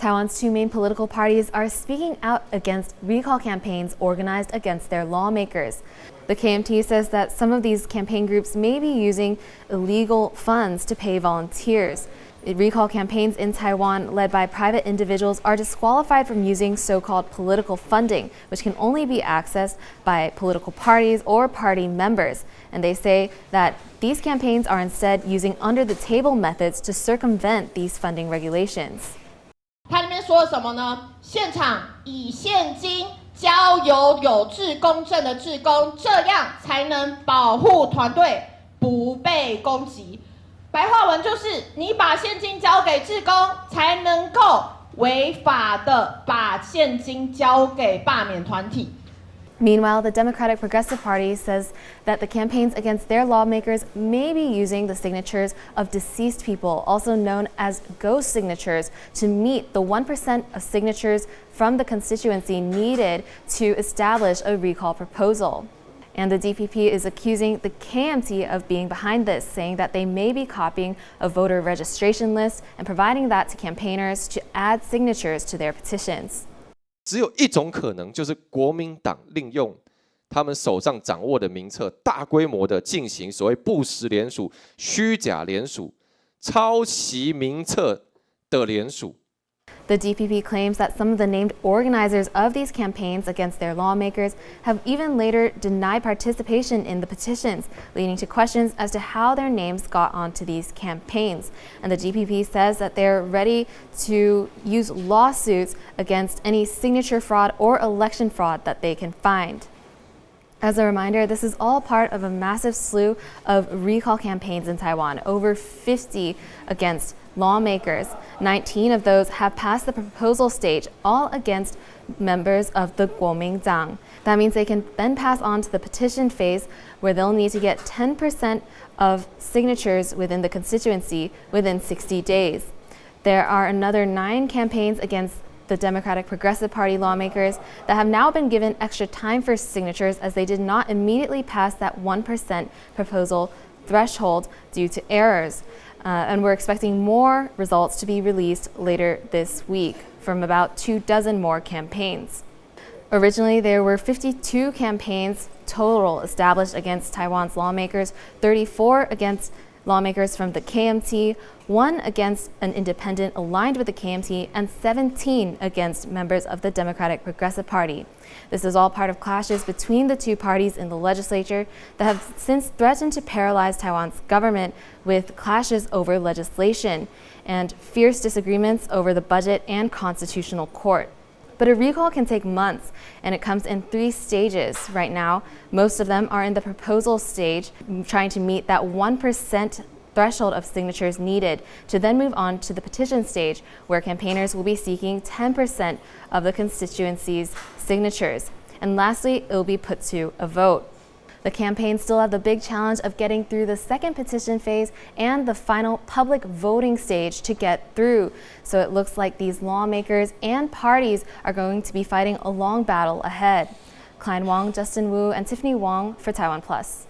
Taiwan's two main political parties are speaking out against recall campaigns organized against their lawmakers. The KMT says that some of these campaign groups may be using illegal funds to pay volunteers. Recall campaigns in Taiwan led by private individuals are disqualified from using so-called political funding, which can only be accessed by political parties or party members. And they say that these campaigns are instead using under-the-table methods to circumvent these funding regulations. 它里面说了什么呢？现场以现金交由有志公正的志工，这样才能保护团队不被攻击。白话文就是，你把现金交给志工，才能够违法的把现金交给罢免团体。 Meanwhile, the Democratic Progressive Party says that the campaigns against their lawmakers may be using the signatures of deceased people, also known as ghost signatures, to meet the 1% of signatures from the constituency needed to establish a recall proposal. And the DPP is accusing the KMT of being behind this, saying that they may be copying a voter registration list and providing that to campaigners to add signatures to their petitions. 只有一种可能，就是国民党利用他们手上掌握的名册，大规模的进行所谓不实联署、虚假联署、抄袭名册的联署。 The DPP claims that some of the named organizers of these campaigns against their lawmakers have even later denied participation in the petitions, leading to questions as to how their names got onto these campaigns. And the DPP says that they're ready to use lawsuits against any signature fraud or election fraud that they can find. As a reminder, this is all part of a massive slew of recall campaigns in Taiwan, over 50 against lawmakers. 19 of those have passed the proposal stage, all against members of the Kuomintang. That means they can then pass on to the petition phase, where they'll need to get 10% of signatures within the constituency within 60 days. There are another 9 campaigns against the Democratic Progressive Party lawmakers that have now been given extra time for signatures, as they did not immediately pass that 1% proposal threshold due to errors. And we're expecting more results to be released later this week from about 24 more campaigns. Originally, there were 52 campaigns total established against Taiwan's lawmakers, 34 against lawmakers from the KMT, 1 against an independent aligned with the KMT, and 17 against members of the Democratic Progressive Party. This is all part of clashes between the two parties in the legislature that have since threatened to paralyze Taiwan's government, with clashes over legislation and fierce disagreements over the budget and constitutional court. But a recall can take months, and it comes in 3 stages right now. Most of them are in the proposal stage, trying to meet that 1% threshold of signatures needed to then move on to the petition stage, where campaigners will be seeking 10% of the constituency's signatures. And lastly, it will be put to a vote. The campaigns still have the big challenge of getting through the second petition phase and the final public voting stage to get through. So it looks like these lawmakers and parties are going to be fighting a long battle ahead. Klein, Wang, Justin Wu, and Tiffany Wong for TaiwanPlus.